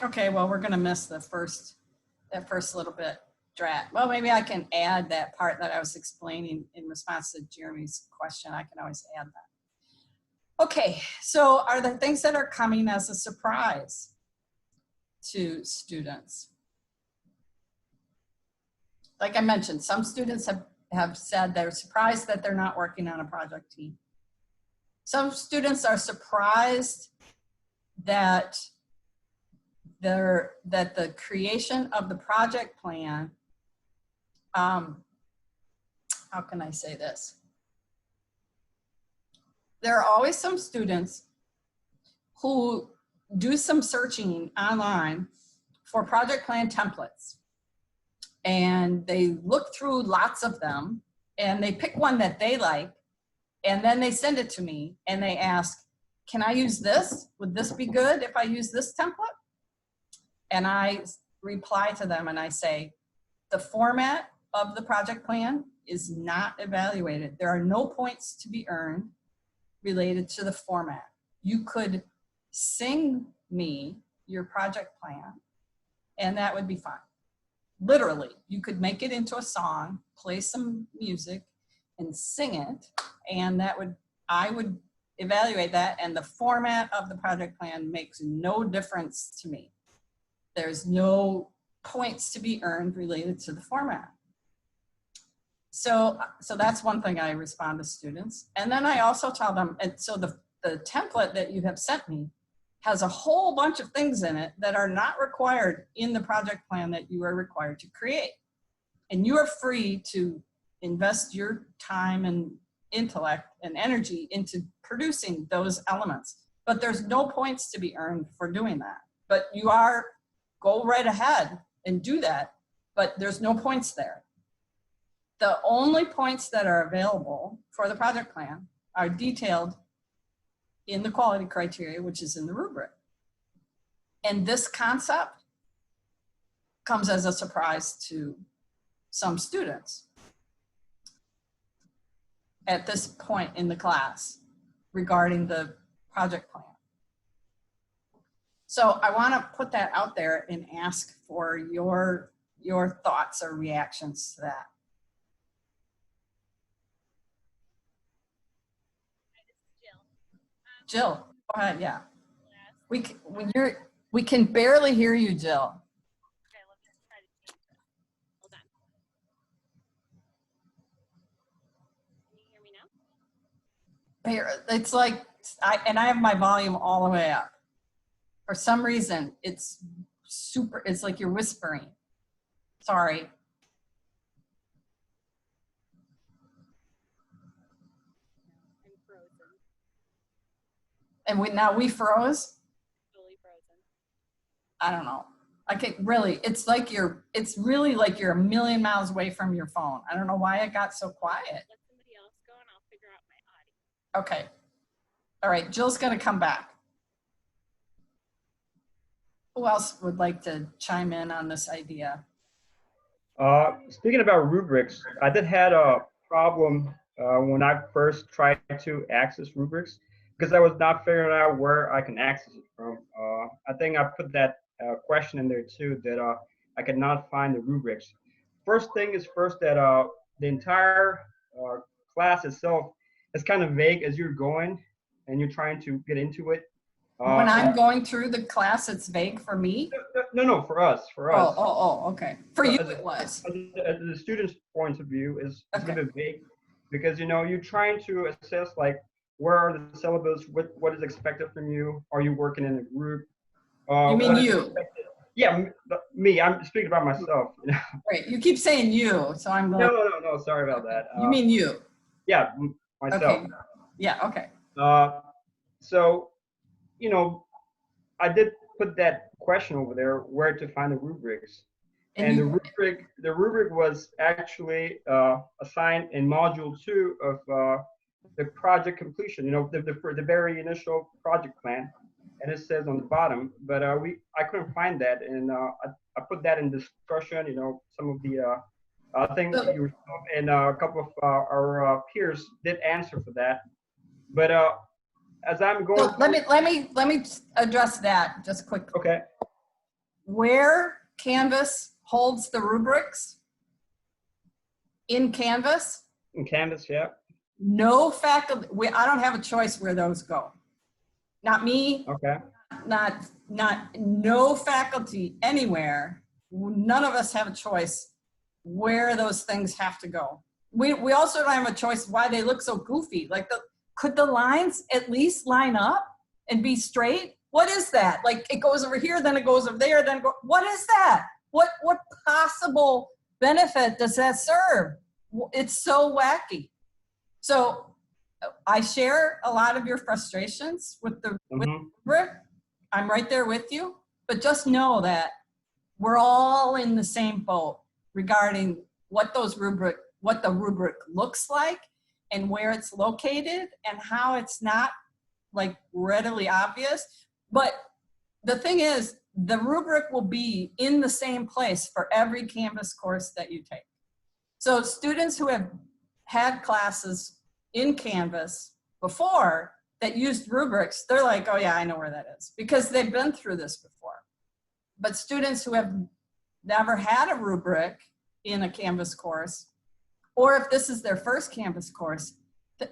Okay, well, we're gonna miss that first little bit, Drat. Well, maybe I can add that part that I was explaining in response to Jeremy's question. I can always add that. Okay, so are there things that are coming as a surprise to students? Like I mentioned, some students have said they're surprised that they're not working on a project team. Some students are surprised that the creation of the project plan, how can I say this? There are always some students who do some searching online for project plan templates. And they look through lots of them and they pick one that they like, and then they send it to me and they ask, can I use this? Would this be good if I use this template? And I reply to them and I say, the format of the project plan is not evaluated. There are no points to be earned related to the format. You could sing me your project plan and that would be fine. Literally, you could make it into a song, play some music and sing it, and I would evaluate that, and the format of the project plan makes no difference to me. There's no points to be earned related to the format. So that's one thing I respond to students. And then I also tell them, and so the template that you have sent me has a whole bunch of things in it that are not required in the project plan that you are required to create. And you are free to invest your time and intellect and energy into producing those elements. But there's no points to be earned for doing that. But you are, go right ahead and do that, but there's no points there. The only points that are available for the project plan are detailed in the quality criteria, which is in the rubric. And this concept comes as a surprise to some students at this point in the class regarding the project plan. So I want to put that out there and ask for your thoughts or reactions to that. Jill, go ahead. Yeah, we can barely hear you, Jill. Okay, let me try to change it. Hold on. Can you hear me now? Here, it's like I have my volume all the way up. For some reason, it's like you're whispering. Sorry. I'm frozen. And now we froze? Totally frozen. I don't know. Really, it's really like you're a million miles away from your phone. I don't know why it got so quiet. Let somebody else go and I'll figure out my audio. Okay. All right, Jill's gonna come back. Who else would like to chime in on this idea? Speaking about rubrics, I did had a problem when I first tried to access rubrics because I was not figuring out where I can access it from. I think I put that question in there too, that I could not find the rubrics. First thing is first that the entire class itself is kind of vague as you're going and you're trying to get into it. When I'm going through the class, it's vague for me? No, for us. Oh, okay. For you it was. As the student's point of view is Okay. a bit vague because, you know, you're trying to assess like where are the syllabus, what is expected from you, are you working in a group? You mean you? Yeah, me, I'm speaking about myself. You know? Right, you keep saying you, so I'm like. No, sorry about that. You mean you? Yeah, myself. Okay. Yeah, okay. So, you know, I did put that question over there, where to find the rubrics. And the rubric was actually assigned in module 2 of the project completion, you know, the very initial project plan. And it says on the bottom, but I couldn't find that. And I put that in discussion, you know, some of the things that you were, and a couple of our peers did answer for that. But as I'm going, so let me address that just quickly. Okay. where Canvas holds the rubrics in Canvas, In Canvas, yeah. no faculty, I don't have a choice where those go. Not me, Okay. no faculty anywhere. None of us have a choice where those things have to go. We also don't have a choice why they look so goofy. Like, could the lines at least line up and be straight? What is that? Like, it goes over here, then it goes over there, then what is that? What possible benefit does that serve? It's so wacky. So I share a lot of your frustrations with the rubric. I'm right there with you, but just know that we're all in the same boat regarding what the rubric looks like and where it's located and how it's not like readily obvious. But the thing is, the rubric will be in the same place for every Canvas course that you take. So students who have had classes in Canvas before that used rubrics, they're like, oh yeah, I know where that is, because they've been through this before. But students who have never had a rubric in a Canvas course, or if this is their first Canvas course,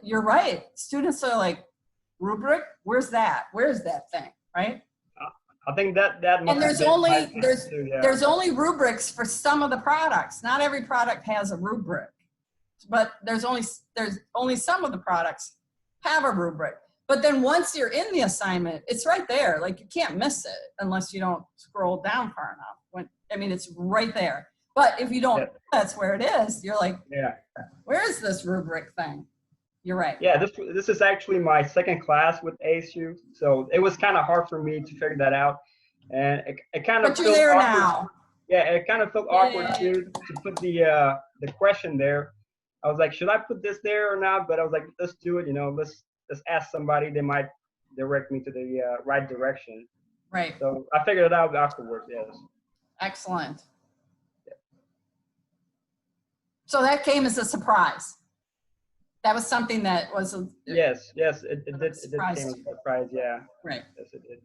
you're right. Students are like, rubric, where's that? Where's that thing, right? I think that must And there's only rubrics for some of the products. Not every product has a rubric, but there's only some of the products have a rubric. But then once you're in the assignment, it's right there. Like, you can't miss it unless you don't scroll down far enough. It's right there. But if you don't, that's where it is. You're like, where is this rubric thing? You're right. Yeah, this is actually my second class with ASU, so it was kind of hard for me to figure that out, and it kind of. But you're there now. Yeah, it kind of felt awkward to put the question there. I was like, should I put this there or not? But I was like, let's do it. Let's ask somebody. They might direct me to the right direction. Right. So I figured it out afterwards. Yes. Excellent. So that came as a surprise. That was something that was yes, it did came as a surprise, yeah. Right. Yes, it did.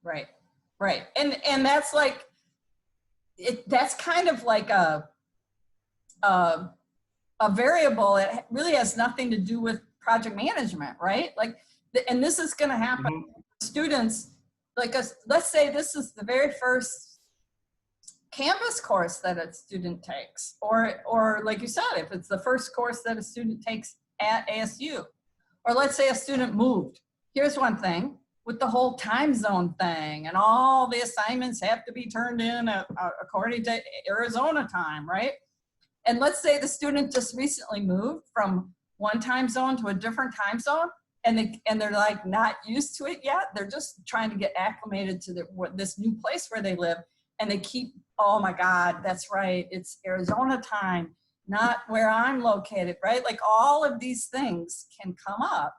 Right. And that's like that's kind of like a variable. It really has nothing to do with project management, right? Like, and this is going to happen. Students, like let's say this is the very first Canvas course that a student takes, or like you said, if it's the first course that a student takes at ASU, or let's say a student moved. Here's one thing with the whole time zone thing, and all the assignments have to be turned in according to Arizona time, right? And let's say the student just recently moved from one time zone to a different time zone, and they're like not used to it yet. They're just trying to get acclimated to this new place where they live. And they keep, oh my God, that's right, it's Arizona time, not where I'm located, right? Like, all of these things can come up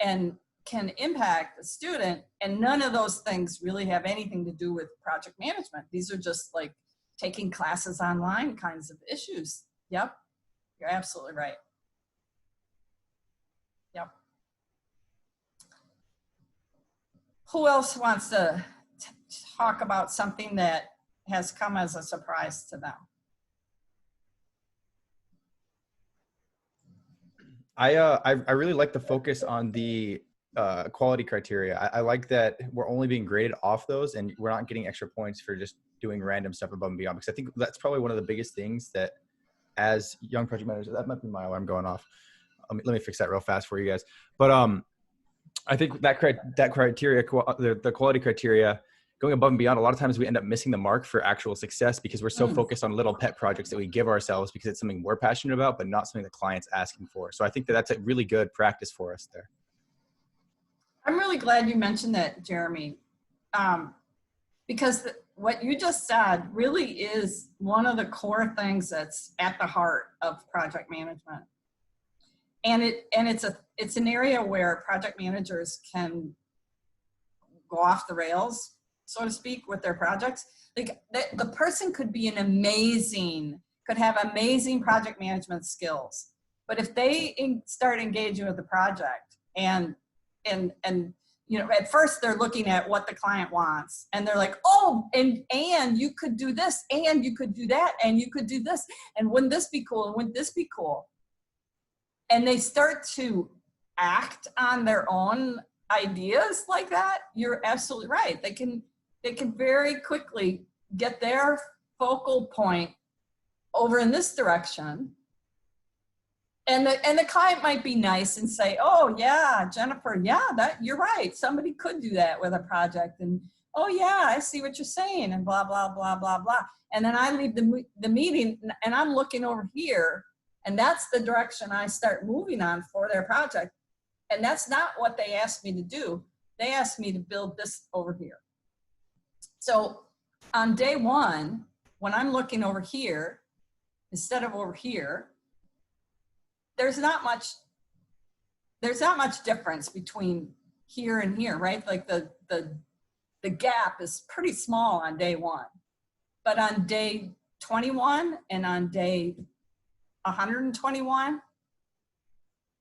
and can impact the student, and none of those things really have anything to do with project management. These are just like taking classes online kinds of issues. Yep, you're absolutely right. Yep. Who else wants to talk about something that has come as a surprise to them? I really like the focus on the quality criteria. I like that we're only being graded off those, and we're not getting extra points for just doing random stuff above and beyond, because I think that's probably one of the biggest things that as young project managers, that might be my alarm going off. Let me fix that real fast for you guys. But I think that criteria, the quality criteria, going above and beyond, a lot of times we end up missing the mark for actual success because we're so focused on little pet projects that we give ourselves because it's something we're passionate about, but not something the client's asking for. So I think that that's a really good practice for us there. I'm really glad you mentioned that, Jeremy, because what you just said really is one of the core things that's at the heart of project management. And it's an area where project managers can go off the rails, so to speak, with their projects. Like, the person could be could have amazing project management skills, but if they start engaging with the project and you know, at first they're looking at what the client wants and they're like, oh, and you could do this, and you could do that, and you could do this, and wouldn't this be cool, and wouldn't this be cool? And they start to act on their own ideas like that. You're absolutely right. They can very quickly get their focal point over in this direction. And the client might be nice and say, oh yeah, Jennifer, yeah, that you're right. Somebody could do that with a project. And oh yeah, I see what you're saying, and blah, blah, blah, blah, blah. And then I leave the meeting and I'm looking over here, and that's the direction I start moving on for their project. And that's not what they asked me to do. They asked me to build this over here. So on day one, when I'm looking over here, instead of over here, there's not much difference between here and here, right? Like the gap is pretty small on day one. But on day 21 and on day 121,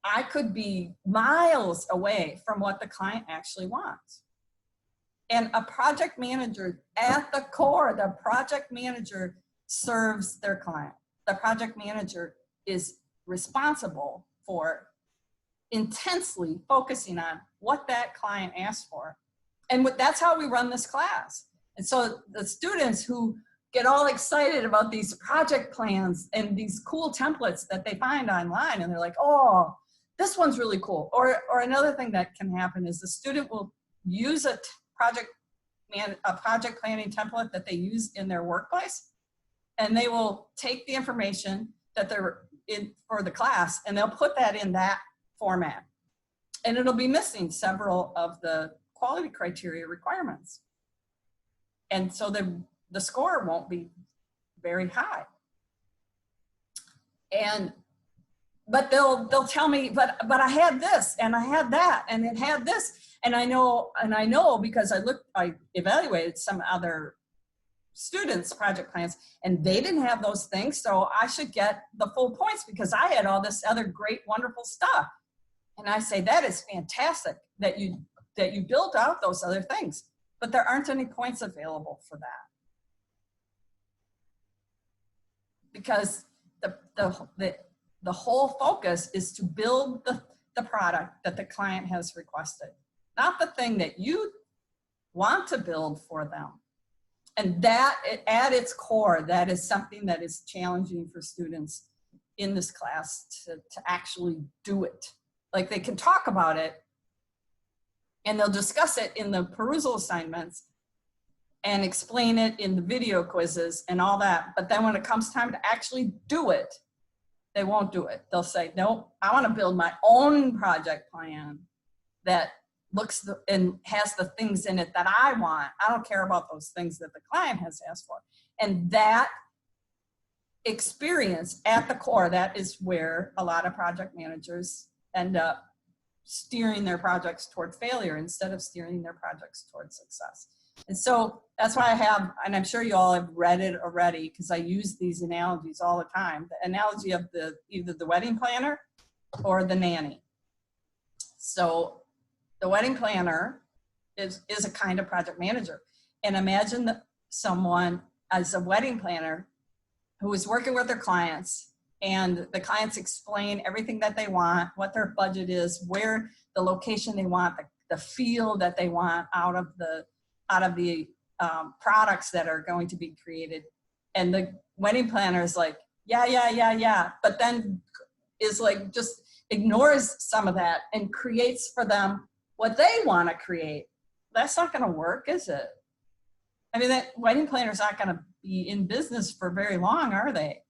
I could be miles away from what the client actually wants. And a project manager, at the core, the project manager serves their client. The project manager is responsible for intensely focusing on what that client asked for. And that's how we run this class. And so the students who get all excited about these project plans and these cool templates that they find online, and they're like, oh, this one's really cool. Or another thing that can happen is the student will use a project planning template that they use in their workplace, and they will take the information that they're in for the class, and they'll put that in that format. And it'll be missing several of the quality criteria requirements. And so the score won't be very high. But they'll tell me, but I had this, and I had that, and it had this, and I know because I evaluated some other students' project plans, and they didn't have those things, so I should get the full points because I had all this other great, wonderful stuff. And I say, that is fantastic that you built out those other things, but there aren't any points available for that. Because the whole focus is to build the product that the client has requested, not the thing that you want to build for them. And that, at its core, that is something that is challenging for students in this class to actually do it. Like, they can talk about it, and they'll discuss it in the perusal assignments and explain it in the video quizzes and all that. But then when it comes time to actually do it, they won't do it. They'll say, no, I want to build my own project plan that looks and has the things in it that I want. I don't care about those things that the client has asked for. And that experience at the core, that is where a lot of project managers end up steering their projects toward failure instead of steering their projects toward success. And so that's why I have, and I'm sure you all have read it already because I use these analogies all the time. The analogy of either the wedding planner or the nanny. So the wedding planner is a kind of project manager. And imagine someone as a wedding planner who is working with their clients, and the clients explain everything that they want, what their budget is, where the location they want, the feel that they want out of the products that are going to be created. And the wedding planner is like, yeah, but then is like, just ignores some of that and creates for them what they want to create. That's not going to work, is it? I mean, that wedding planner's not going to be in business for very long, are they?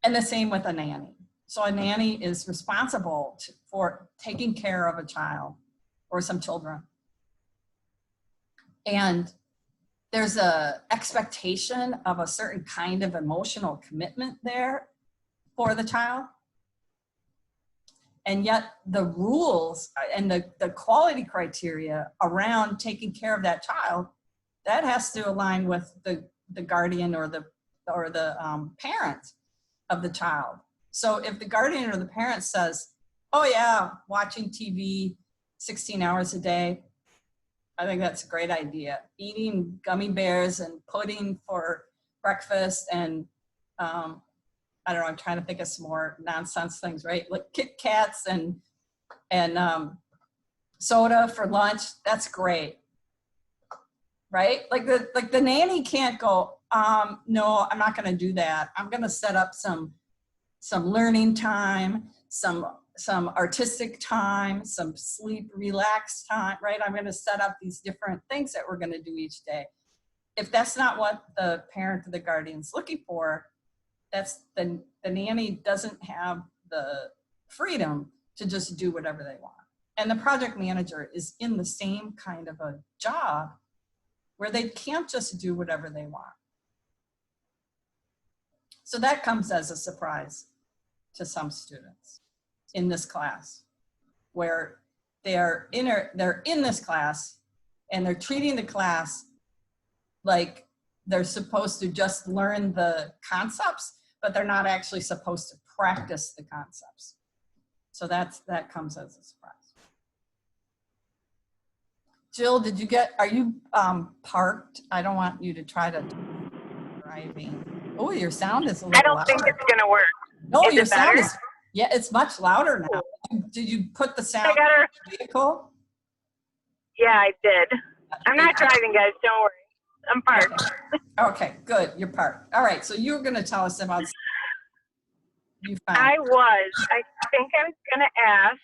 And the same with a nanny. So a nanny is responsible for taking care of a child or some children. And there's a expectation of a certain kind of emotional commitment there for the child. And yet the rules and the quality criteria around taking care of that child, that has to align with the guardian or the parent of the child. So if the guardian or the parent says, oh yeah, watching TV 16 hours a day. I think that's a great idea. Eating gummy bears and pudding for breakfast and I don't know, I'm trying to think of some more nonsense things, right? Like Kit Kats and soda for lunch. That's great, right? Like the nanny can't go, no, I'm not going to do that. I'm going to set up some learning time, some artistic time, some sleep, relax time, right? I'm going to set up these different things that we're going to do each day. If that's not what the parent or the guardian's looking for, that's the nanny doesn't have the freedom to just do whatever they want. And the project manager is in the same kind of a job where they can't just do whatever they want. So that comes as a surprise to some students in this class, where they're in this class and they're treating the class like they're supposed to just learn the concepts, but they're not actually supposed to practice the concepts. So that comes as a surprise. Jill, are you parked? I don't want you to try to driving. Oh, your sound is a little I don't louder. think it's gonna work. No, Is your it sound better? is, yeah, it's much louder now. Did you put the I sound got her. in the vehicle? Yeah, I did. I'm not driving, guys. Don't worry. I'm parked. Okay, good, you're parked. All right, so you were gonna tell us about you found. I think I was gonna ask.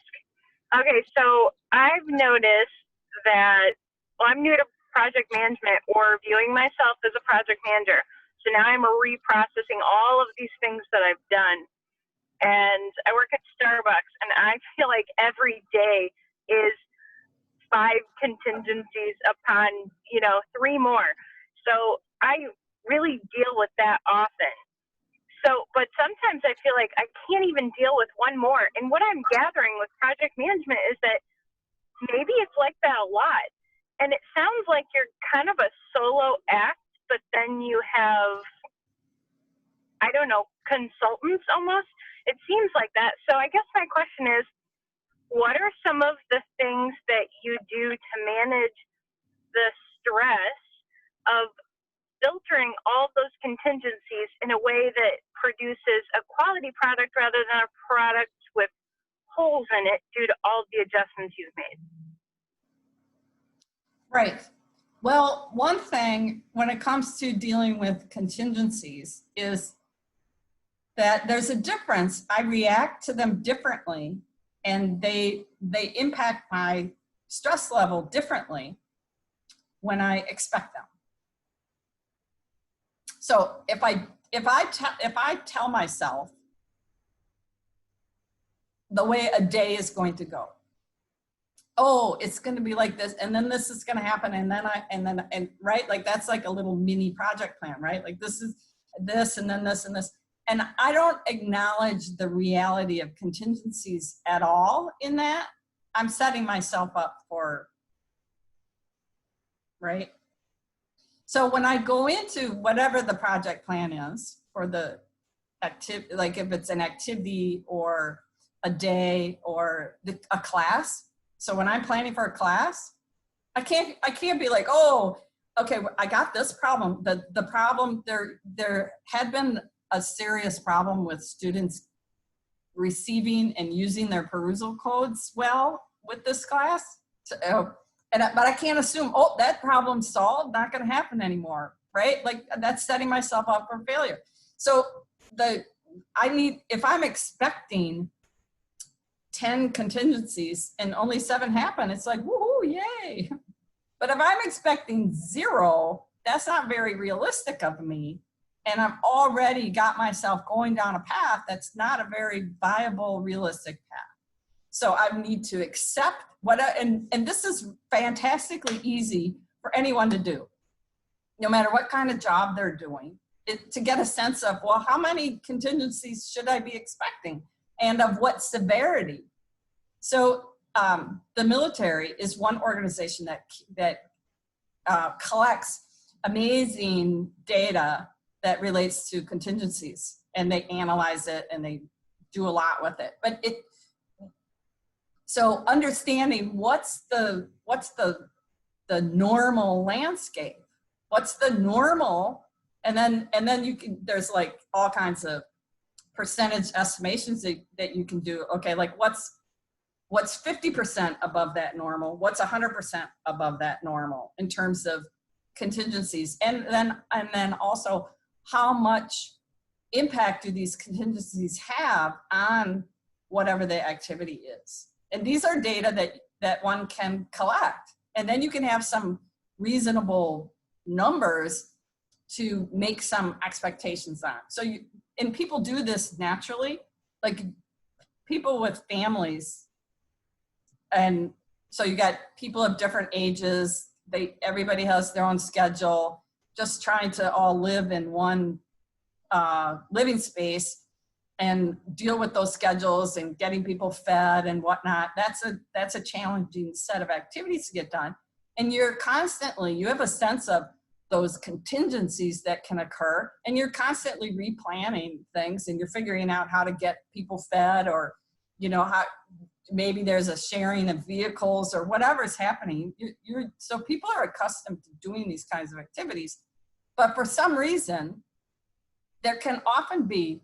Okay, so I've noticed that, well, I'm new to project management or viewing myself as a project manager. So now I'm reprocessing all of these things that I've done. And I work at Starbucks, and I feel like every day is 5 contingencies upon, 3 more. So I really deal with that often. So, but sometimes I feel like I can't even deal with one more. And what I'm gathering with project management is that maybe it's like that a lot. And it sounds like you're kind of a solo act, but then you have, I don't know, consultants almost. It seems like that. So I guess my question is, what are some of the things that you do to manage the stress of filtering all those contingencies in a way that produces a quality product rather than a product with holes in it due to all the adjustments you've made? Right. Well, one thing when it comes to dealing with contingencies is that there's a difference. I react to them differently, and they impact my stress level differently when I expect them. So if I tell myself the way a day is going to go, oh, it's going to be like this, and then this is going to happen, and right, like that's like a little mini project plan, right? Like this is this, and then this, and this, and I don't acknowledge the reality of contingencies at all in that. I'm setting myself up for, right? So when I go into whatever the project plan is for the activity, like if it's an activity or a day or a class. So when I'm planning for a class, I can't be like, oh, okay, I got this problem. The problem, there had been a serious problem with students receiving and using their perusal codes well with this class. So, but I can't assume, oh, that problem's solved, not going to happen anymore, right? Like that's setting myself up for failure. So if I'm expecting 10 contingencies and only 7 happen, it's like, woohoo, yay. But if I'm expecting 0, that's not very realistic of me. And I've already got myself going down a path that's not a very viable, realistic path. So I need to accept and this is fantastically easy for anyone to do, no matter what kind of job they're doing, to get a sense of, well, how many contingencies should I be expecting and of what severity? So the military is one organization that collects amazing data that relates to contingencies, and they analyze it and they do a lot with it. But So understanding what's the normal landscape, what's the normal, and then you can, there's like all kinds of percentage estimations that you can do. Okay, like what's 50% above that normal? What's 100% above that normal in terms of contingencies? And then also, how much impact do these contingencies have on whatever the activity is? And these are data that one can collect. And then you can have some reasonable numbers to make some expectations on. So and people do this naturally, like people with families. And so you got people of different ages, everybody has their own schedule, just trying to all live in one living space and deal with those schedules and getting people fed and whatnot. That's a challenging set of activities to get done. And you have a sense of those contingencies that can occur, and you're constantly replanning things, and you're figuring out how to get people fed, or, how maybe there's a sharing of vehicles or whatever's happening. So people are accustomed to doing these kinds of activities, but for some reason, there can often be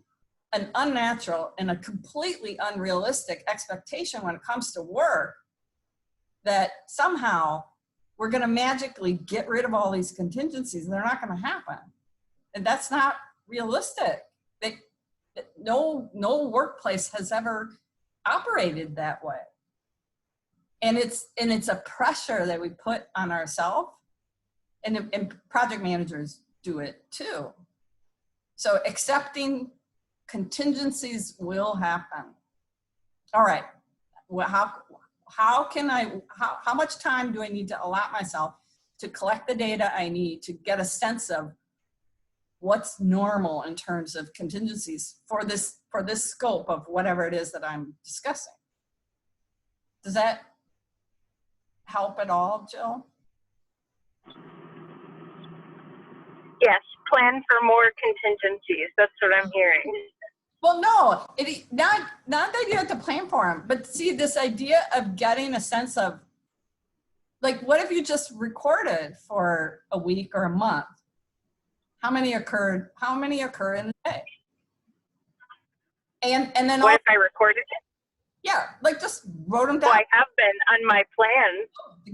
an unnatural and a completely unrealistic expectation when it comes to work that somehow we're going to magically get rid of all these contingencies and they're not going to happen. And that's not realistic. No workplace has ever operated that way. And it's a pressure that we put on ourselves, and project managers do it too. So accepting contingencies will happen. All right. Well, how much time do I need to allot myself to collect the data I need to get a sense of what's normal in terms of contingencies for this scope of whatever it is that I'm discussing? Does that help at all, Jill? Yes, plan for more contingencies. That's what I'm hearing. Well, no, not that you have to plan for them, but see, this idea of getting a sense of, like, what if you just recorded for a week or a month? How many occur in the day? And then what if I recorded it? Yeah, like just wrote them down. Well, I have been on my plans,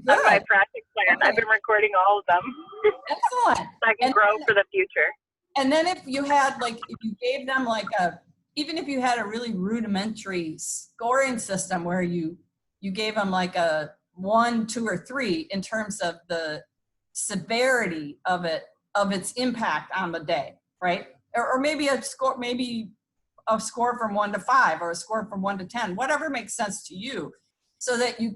on my project plan. Okay. I've been recording all of them. Excellent. So I can grow for the future. And then if you had if you gave them even if you had a really rudimentary scoring system where you gave them like a 1, 2, or 3 in terms of the severity of its impact on the day, right? Or maybe a score from 1 to 5, or a score from 1 to 10, whatever makes sense to you, so that you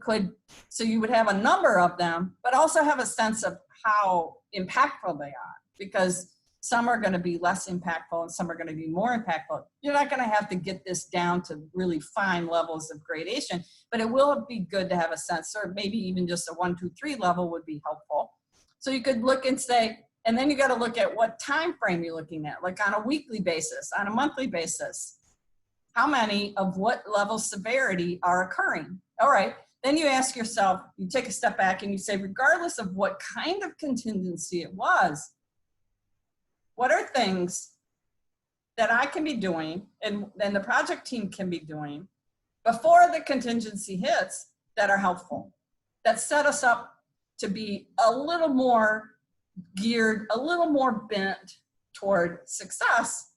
would have a number of them, but also have a sense of how impactful they are, because some are going to be less impactful and some are going to be more impactful. You're not going to have to get this down to really fine levels of gradation, but it will be good to have a sense, or maybe even just a 1, 2, 3 level would be helpful. So you could look and say, and then you got to look at what time frame you're looking at, like on a weekly basis, on a monthly basis. How many of what level severity are occurring? All right, then you ask yourself, you take a step back and you say, regardless of what kind of contingency it was, what are things that I can be doing and the project team can be doing before the contingency hits that are helpful, that set us up to be a little more geared, a little more bent toward success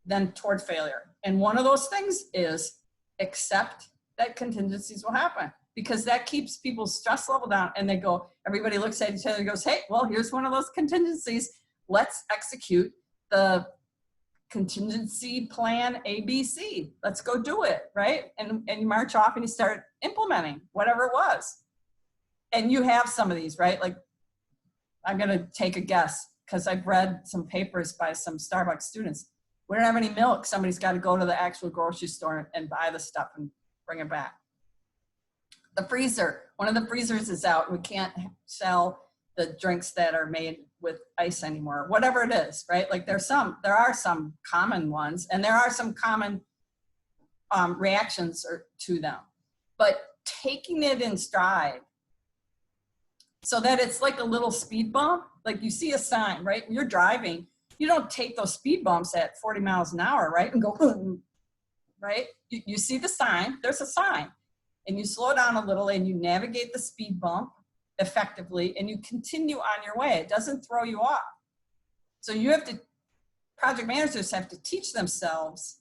than toward failure. And one of those things is accept that contingencies will happen, because that keeps people's stress level down, and everybody looks at each other and goes, hey, well, here's one of those contingencies. Let's execute the contingency plan ABC. Let's go do it, right? And you march off and you start implementing whatever it was. And you have some of these, right? Like, I'm going to take a guess because I've read some papers by some Starbucks students. We don't have any milk. Somebody's got to go to the actual grocery store and buy the stuff and bring it back. The freezer, one of the freezers is out. We can't sell the drinks that are made with ice anymore, whatever it is, right? Like there are some common ones, and there are some common reactions to them. But taking it in stride so that it's like a little speed bump. Like you see a sign, right? You're driving. You don't take those speed bumps at 40 miles an hour, right? And go, right? You see the sign, there's a sign. And you slow down a little and you navigate the speed bump effectively and you continue on your way. It doesn't throw you off. So you have to, project managers have to teach themselves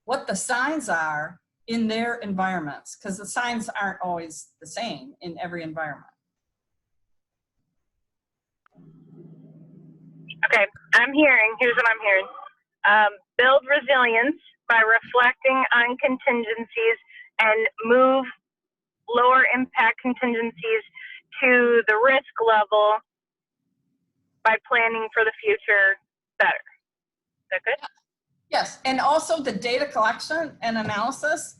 what the signs are in their environments, because the signs aren't always the same in every environment. Okay, here's what I'm hearing. Build resilience by reflecting on contingencies and move lower impact contingencies to the risk level by planning for the future better. Is that good? Yes, and also the data collection and analysis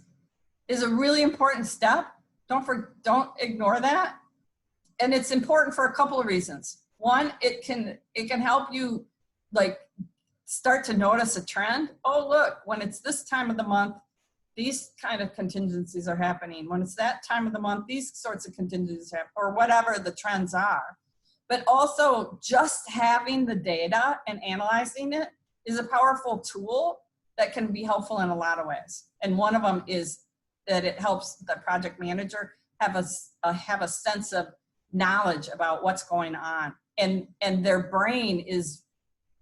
is a really important step. Don't ignore that. And it's important for a couple of reasons. One, it can help you like start to notice a trend. Oh, look, when it's this time of the month, these kind of contingencies are happening. When it's that time of the month, these sorts of contingencies happen, or whatever the trends are. But also just having the data and analyzing it is a powerful tool that can be helpful in a lot of ways. And one of them is that it helps the project manager have a sense of knowledge about what's going on. And their brain is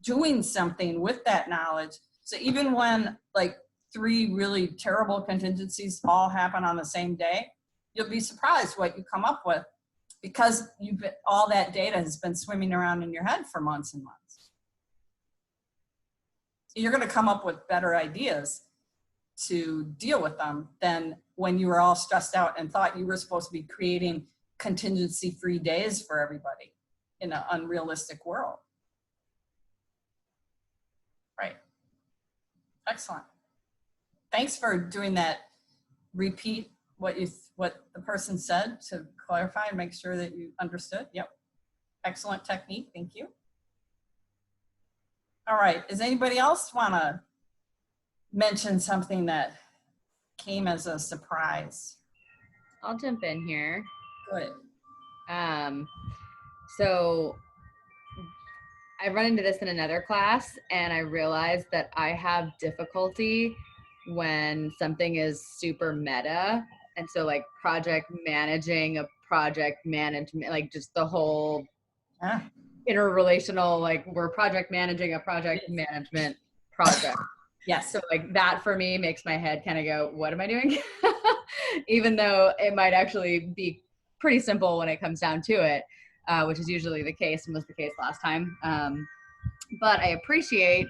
doing something with that knowledge. So even when like 3 really terrible contingencies all happen on the same day, you'll be surprised what you come up with because all that data has been swimming around in your head for months and months. So you're going to come up with better ideas to deal with them than when you were all stressed out and thought you were supposed to be creating contingency-free days for everybody in an unrealistic world. Right. Excellent. Thanks for doing that. Repeat what the person said to clarify and make sure that you understood. Yep. Excellent technique. Thank you. All right. Does anybody else want to mention something that came as a surprise? I'll jump in here. Good. So I run into this in another class and I realized that I have difficulty when something is super meta. And so like project managing a project management, like just the whole interrelational, like we're project managing a project management project. Yes. So like that for me makes my head kind of go, what am I doing? Even though it might actually be pretty simple when it comes down to it, which is usually the case and was the case last time. But I appreciate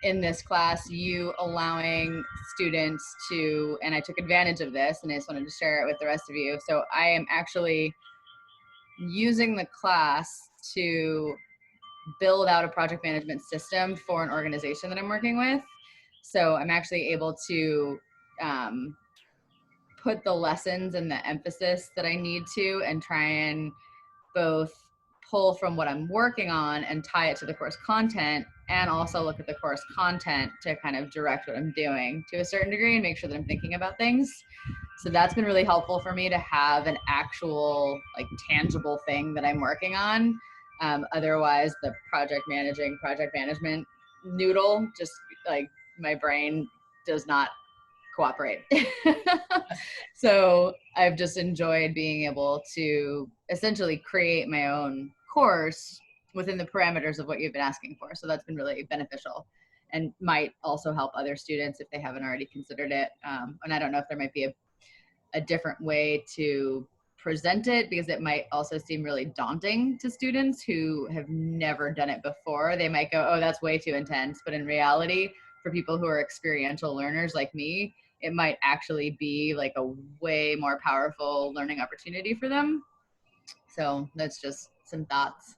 in this class you allowing students to, and I took advantage of this and I just wanted to share it with the rest of you. So I am actually using the class to build out a project management system for an organization that I'm working with. So I'm actually able to put the lessons and the emphasis that I need to and try and both pull from what I'm working on and tie it to the course content, and also look at the course content to kind of direct what I'm doing to a certain degree and make sure that I'm thinking about things. So that's been really helpful for me to have an actual like tangible thing that I'm working on. Otherwise the project management noodle, just like my brain does not cooperate. So I've just enjoyed being able to essentially create my own course within the parameters of what you've been asking for. So that's been really beneficial and might also help other students if they haven't already considered it. And I don't know if there might be a different way to present it, because it might also seem really daunting to students who have never done it before. They might go, oh, that's way too intense. But in reality, for people who are experiential learners like me, it might actually be like a way more powerful learning opportunity for them. So that's just some thoughts.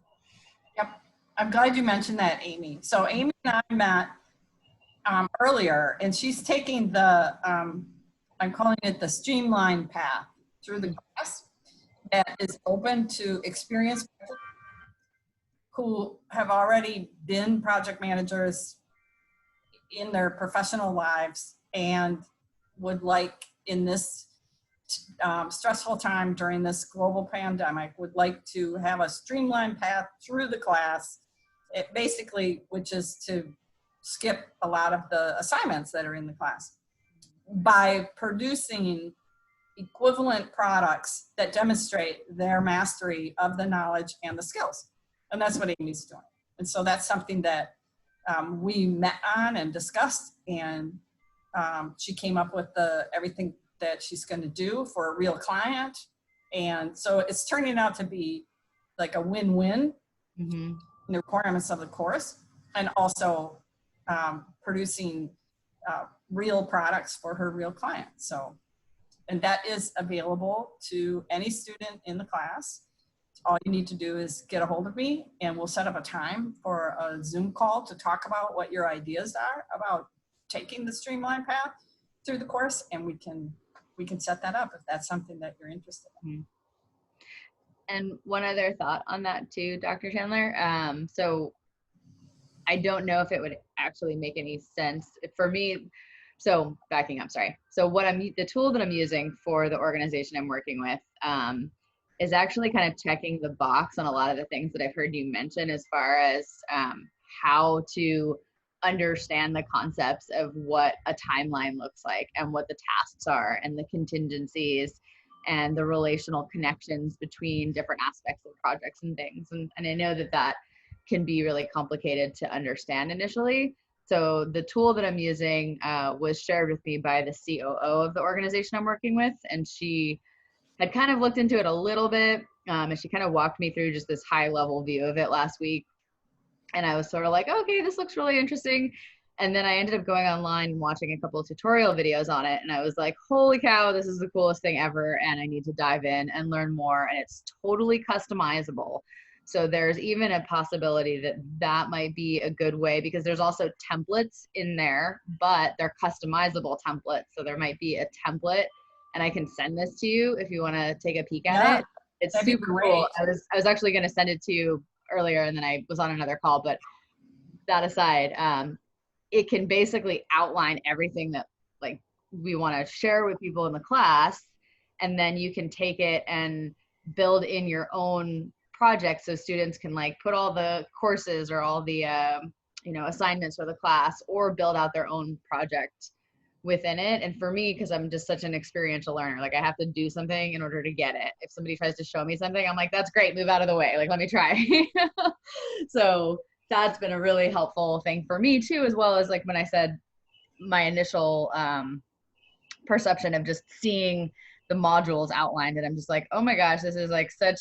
Yep. I'm glad you mentioned that, Amy. So Amy and I met earlier, and she's taking the, I'm calling it the streamline path through the class that is open to experienced people who have already been project managers in their professional lives and would like in this stressful time during this global pandemic, would like to have a streamlined path through the class, it basically, which is to skip a lot of the assignments that are in the class by producing equivalent products that demonstrate their mastery of the knowledge and the skills. And that's what Amy's doing. And so that's something that we met on and discussed, and she came up with everything that she's going to do for a real client. And so it's turning out to be like a win-win in the requirements of the course, and also producing real products for her real clients. So, and that is available to any student in the class. All you need to do is get a hold of me, and we'll set up a time for a Zoom call to talk about what your ideas are about taking the streamlined path through the course, and we can set that up if that's something that you're interested in. And one other thought on that too, Dr. Chandler. So I don't know if it would actually make any sense for me. So backing up, sorry. So the tool that I'm using for the organization I'm working with is actually kind of checking the box on a lot of the things that I've heard you mention as far as how to understand the concepts of what a timeline looks like and what the tasks are and the contingencies and the relational connections between different aspects of projects and things. And I know that can be really complicated to understand initially. So the tool that I'm using was shared with me by the COO of the organization I'm working with, and she had kind of looked into it a little bit, and she kind of walked me through just this high level view of it last week. And I was sort of like, okay, this looks really interesting. And then I ended up going online and watching a couple of tutorial videos on it. And I was like, holy cow, this is the coolest thing ever. And I need to dive in and learn more. And it's totally customizable. So there's even a possibility that might be a good way, because there's also templates in there, but they're customizable templates. So there might be a template, and I can send this to you if you want to take a peek at it. It's super cool. I was actually going to send it to you earlier, and then I was on another call, but that aside, it can basically outline everything that like we want to share with people in the class, and then you can take it and build in your own project, so students can like put all the courses or all the assignments for the class, or build out their own project within it. And for me, because I'm just such an experiential learner, like I have to do something in order to get it. If somebody tries to show me something, I'm like, that's great, move out of the way, like let me try. So that's been a really helpful thing for me too, as well as like when I said my initial perception of just seeing the modules outlined, and I'm just like, oh my gosh, this is like such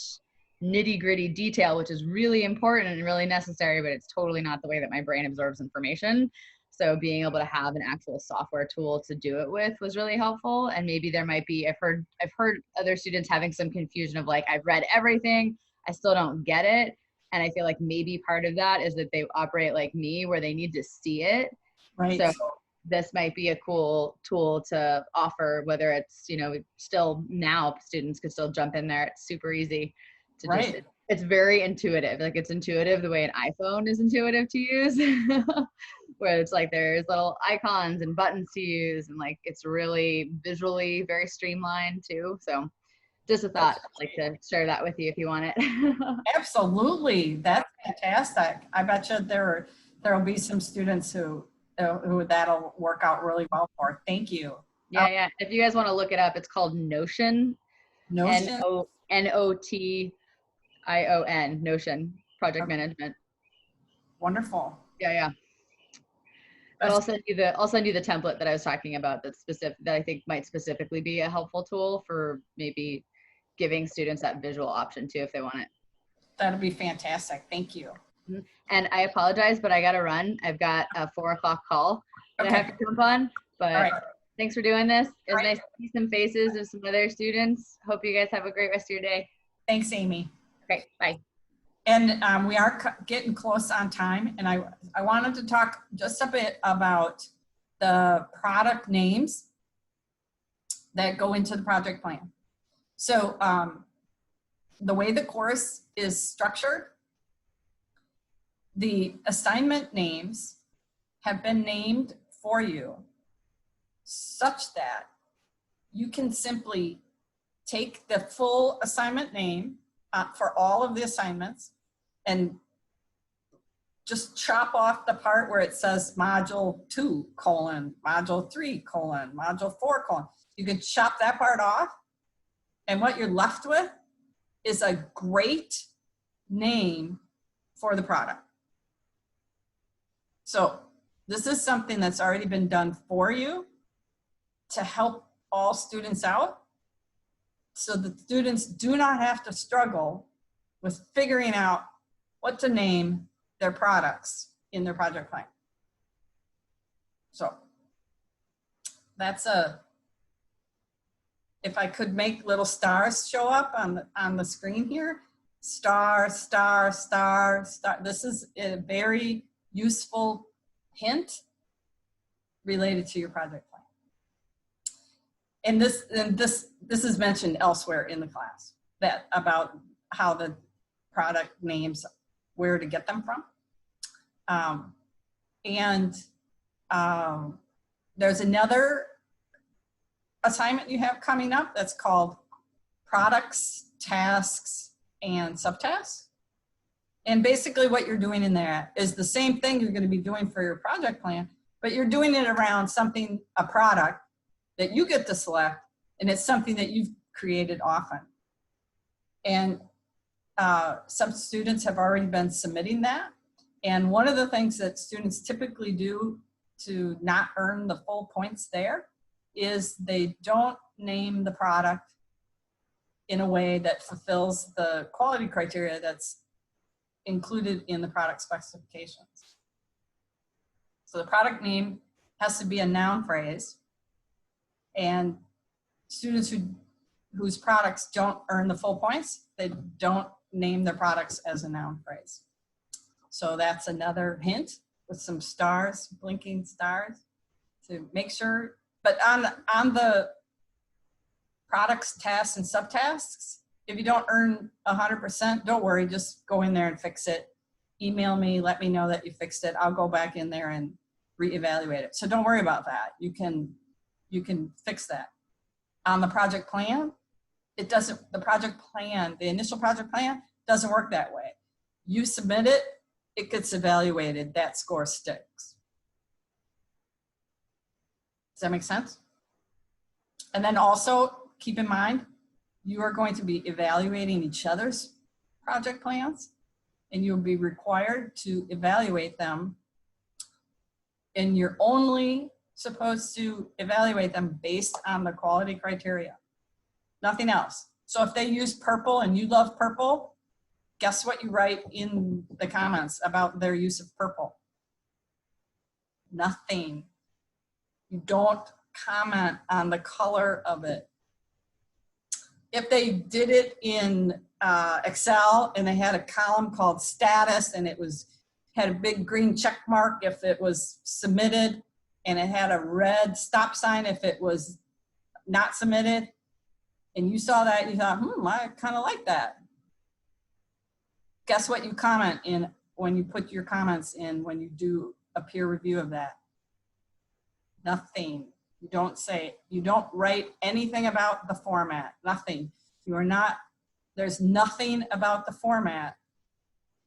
nitty-gritty detail, which is really important and really necessary, but it's totally not the way that my brain absorbs information. So being able to have an actual software tool to do it with was really helpful. And maybe there might be, I've heard other students having some confusion of like, I've read everything, I still don't get it. And I feel like maybe part of that is that they operate like me, where they need to see it. Right. So this might be a cool tool to offer, whether it's, still now students could still jump in there. It's super easy to just, it's very intuitive. Like it's intuitive the way an iPhone is intuitive to use, where it's like there's little icons and buttons to use, and like it's really visually very streamlined too. So just a thought, I'd like to share that with you if you want it. Absolutely, that's fantastic. I bet you there will be some students who that'll work out really well for. Thank you. Yeah. If you guys want to look it up, it's called Notion. Notion. Notion. Notion project management. Wonderful. Yeah. But I'll send you the template that I was talking about that I think might specifically be a helpful tool for maybe giving students that visual option too if they want it. That'll be fantastic. Thank you. And I apologize, but I got to run. I've got a 4 o'clock call that I have to jump on. But thanks for doing this. It was nice to see some faces of some other students. Hope you guys have a great rest of your day. Thanks, Amy. Okay, bye. And we are getting close on time, and I wanted to talk just a bit about the product names that go into the project plan. So the way the course is structured, the assignment names have been named for you such that you can simply take the full assignment name for all of the assignments and just chop off the part where it says module 2, module 3, module 4, You can chop that part off, and what you're left with is a great name for the product. So this is something that's already been done for you to help all students out, so that students do not have to struggle with figuring out what to name their products in their project plan. So that's if I could make little stars show up on the screen here, star, star, star, star. This is a very useful hint related to your project plan. And this is mentioned elsewhere in the class, that about how the product names, where to get them from. There's another assignment you have coming up that's called products, tasks, and subtasks. And basically what you're doing in there is the same thing you're going to be doing for your project plan, but you're doing it around something, a product that you get to select, and it's something that you've created often. And some students have already been submitting that. And one of the things that students typically do to not earn the full points there is they don't name the product in a way that fulfills the quality criteria that's included in the product specifications. So the product name has to be a noun phrase, and students whose products don't earn the full points, they don't name their products as a noun phrase. So that's another hint with some stars, blinking stars, to make sure. But on the products, tasks, and subtasks, if you don't earn 100%, don't worry, just go in there and fix it. Email me, let me know that you fixed it. I'll go back in there and reevaluate it. So don't worry about that. You can fix that. On the project plan, it doesn't, the initial project plan doesn't work that way. You submit it, it gets evaluated, that score sticks. Does that make sense? And then also keep in mind, you are going to be evaluating each other's project plans, and you'll be required to evaluate them, and you're only supposed to evaluate them based on the quality criteria, nothing else. So if they use purple and you love purple, guess what you write in the comments about their use of purple? Nothing. You don't comment on the color of it. If they did it in Excel and they had a column called status and it had a big green check mark if it was submitted, and it had a red stop sign if it was not submitted, and you saw that, you thought, I kind of like that. Guess what you comment in when you put your comments in when you do a peer review of that? Nothing. You don't write anything about the format, nothing. There's nothing about the format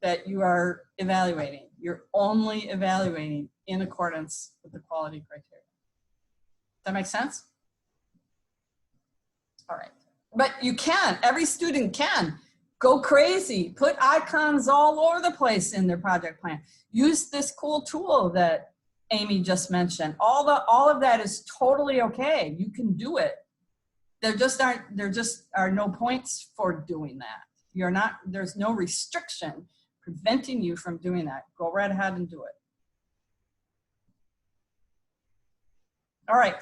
that you are evaluating. You're only evaluating in accordance with the quality criteria. Does that make sense? All right. But you can, every student can go crazy, put icons all over the place in their project plan. Use this cool tool that Amy just mentioned. All of that is totally okay. You can do it. There just are no points for doing that. There's no restriction preventing you from doing that. Go right ahead and do it. All right,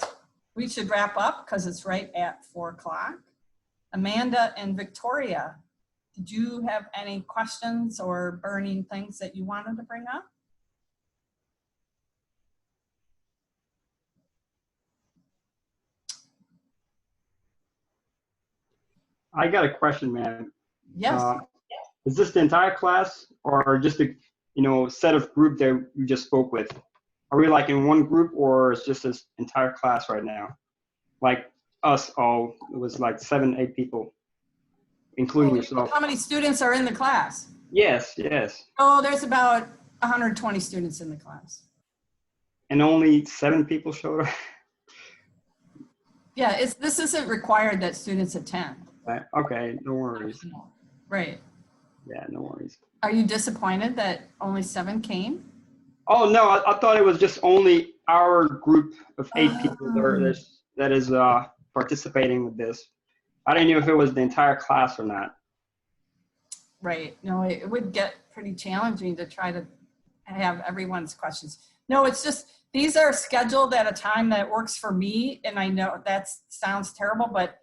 we should wrap up because it's right at 4 o'clock. Amanda and Victoria, did you have any questions or burning things that you wanted to bring up? I got a question, man. Yes. Is this the entire class or just a set of group that you just spoke with? Are we like in one group or is just this entire class right now? Like us all. It was like 7, 8 people, including yourself. How many students are in the class? Yes, yes. Oh, there's about 120 students in the class. And only 7 people showed up. Yeah, this isn't required that students attend. Right. Okay, no worries. Right. Yeah, no worries. Are you disappointed that only 7 came? Oh no, I thought it was just only our group of 8 people that is participating with this. I didn't know if it was the entire class or not. Right. No, it would get pretty challenging to try to have everyone's questions. No, it's just, these are scheduled at a time that works for me. And I know that sounds terrible, but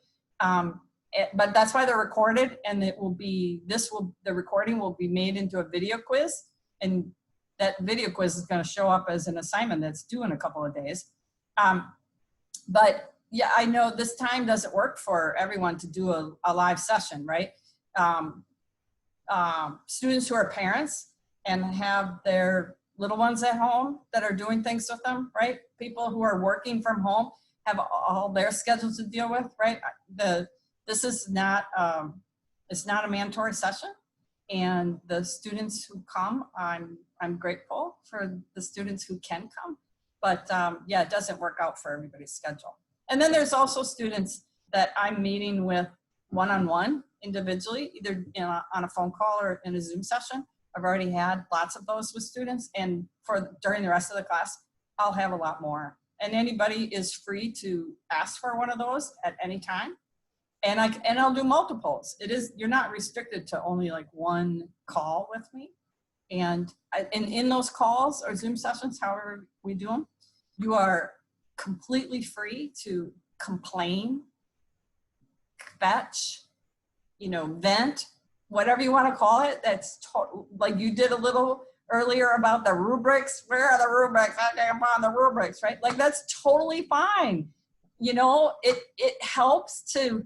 that's why they're recorded, and it will be, the recording will be made into a video quiz, and that video quiz is going to show up as an assignment that's due in a couple of days. But yeah, I know this time doesn't work for everyone to do a live session, right? Students who are parents and have their little ones at home that are doing things with them, right? People who are working from home have all their schedules to deal with, right? This is not, it's not a mandatory session, and the students who come, I'm grateful for the students who can come, but yeah, it doesn't work out for everybody's schedule. And then there's also students that I'm meeting with one-on-one individually, either on a phone call or in a Zoom session. I've already had lots of those with students, and during the rest of the class, I'll have a lot more. And anybody is free to ask for one of those at any time. And I'll do multiples. You're not restricted to only like one call with me. And in those calls or Zoom sessions, however we do them, you are completely free to complain, fetch, vent, whatever you want to call it. That's like you did a little earlier about the rubrics. Where are the rubrics? I'm on the rubrics, right? Like that's totally fine. It helps to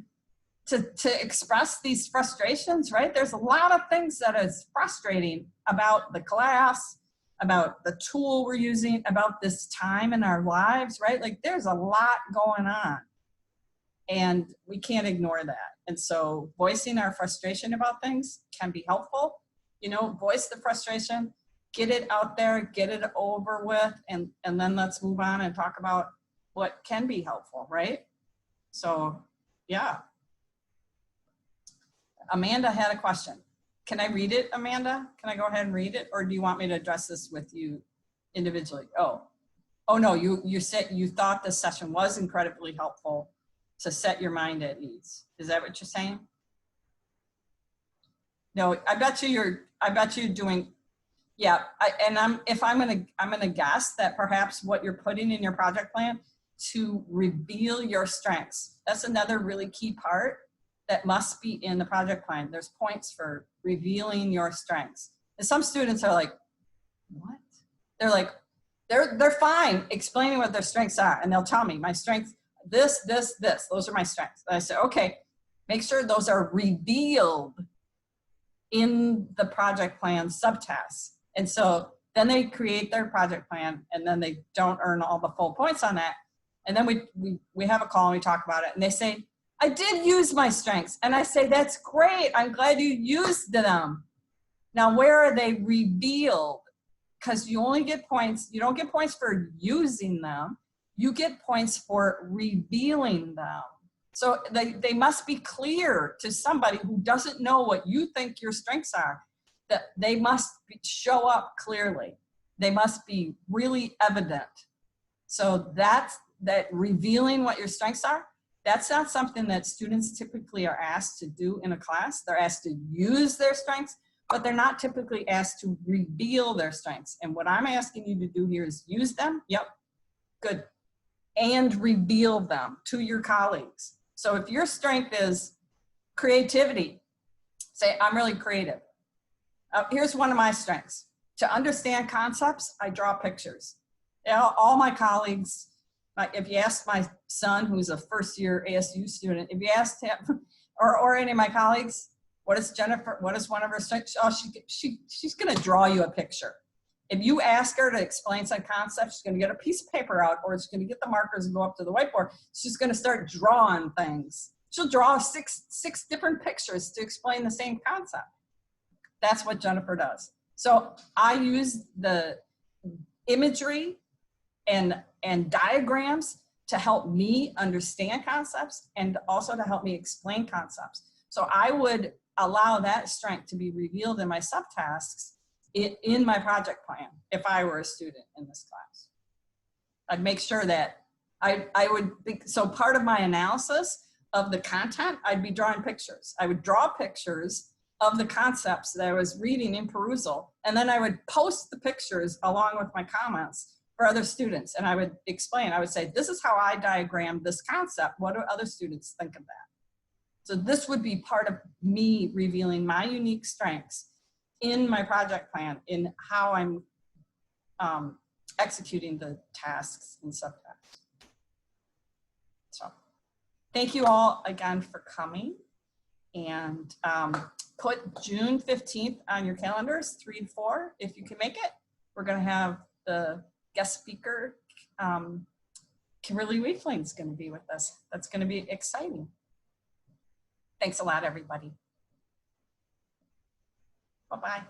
express these frustrations, right? There's a lot of things that is frustrating about the class, about the tool we're using, about this time in our lives, right? Like there's a lot going on, and we can't ignore that. And so voicing our frustration about things can be helpful. Voice the frustration, get it out there, get it over with, and then let's move on and talk about what can be helpful, right? So, yeah. Amanda had a question. Can I read it, Amanda? Can I go ahead and read it? Or do you want me to address this with you individually? Oh no, you said you thought this session was incredibly helpful to set your mind at ease. Is that what you're saying? No, I bet you're doing, yeah. I'm gonna guess that perhaps what you're putting in your project plan to reveal your strengths. That's another really key part that must be in the project plan. There's points for revealing your strengths. And some students are like, what? They're like, they're fine explaining what their strengths are. And they'll tell me my strengths, this, those are my strengths. And I say, okay, make sure those are revealed in the project plan subtasks. And so then they create their project plan, and then they don't earn all the full points on that. And then we have a call and we talk about it, and they say, I did use my strengths. And I say, that's great. I'm glad you used them. Now, where are they revealed? Because you only get points. You don't get points for using them. You get points for revealing them. So they must be clear to somebody who doesn't know what you think your strengths are, that they must show up clearly. They must be really evident. So that revealing what your strengths are, that's not something that students typically are asked to do in a class. They're asked to use their strengths, but they're not typically asked to reveal their strengths. And what I'm asking you to do here is use them. Yep, good. And reveal them to your colleagues. So if your strength is creativity, say, I'm really creative. Here's one of my strengths. To understand concepts, I draw pictures. All my colleagues, if you ask my son, who's a first-year ASU student, if you asked him, or any of my colleagues, what is one of her strengths? Oh, she's gonna draw you a picture. If you ask her to explain some concept, she's going to get a piece of paper out, or she's going to get the markers and go up to the whiteboard. She's going to start drawing things. She'll draw six different pictures to explain the same concept. That's what Jennifer does. So I use the imagery and diagrams to help me understand concepts and also to help me explain concepts. So I would allow that strength to be revealed in my subtasks in my project plan if I were a student in this class. I'd make sure that I would think, so part of my analysis of the content, I'd be drawing pictures. I would draw pictures of the concepts that I was reading in perusal, and then I would post the pictures along with my comments for other students. And I would explain, I would say, this is how I diagrammed this concept. What do other students think of that? So this would be part of me revealing my unique strengths in my project plan, in how I'm executing the tasks and subtasks. So thank you all again for coming, and put June 15th on your calendars, 3 to 4, if you can make it. We're gonna have the guest speaker, Kimberly Weefling's gonna be with us. That's gonna be exciting. Thanks a lot, everybody. Bye-bye.